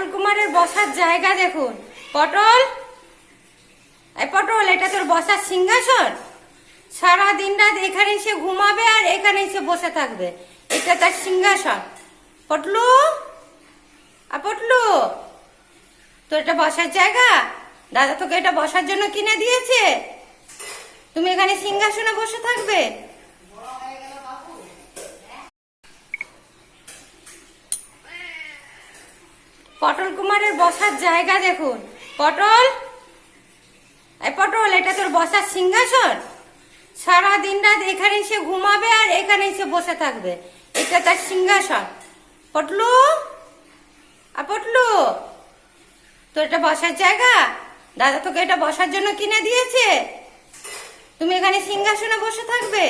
পটল কুমারের বসার জায়গা দেখুন। পটল, এই পটল, এটা তোর বসার সিংহাসন। সারা দিন রাত এখানেই সে ঘুমাবে আর এখানেই সে বসে থাকবে। এটা তার সিংহাসন। পটলু, পটলু, তোর এটা বসার জায়গা? দাদা তোকে এটা বসার জন্য কিনে দিয়েছে। তুমি এখানে সিংহাসনে বসে থাকবে। পটল কুমারের বসার জায়গা দেখুন। পটল, এই পটল, এটা তোর বসার সিংহাসন। সারা দিন রাত এখানেই সে ঘুমাবে আর এখানেই সে বসে থাকবে। এটা তার সিংহাসন। পটলু, পটলু, তোর এটা বসার জায়গা? দাদা তোকে এটা বসার জন্য কিনে দিয়েছে। তুমি এখানে সিংহাসনে বসে থাকবে।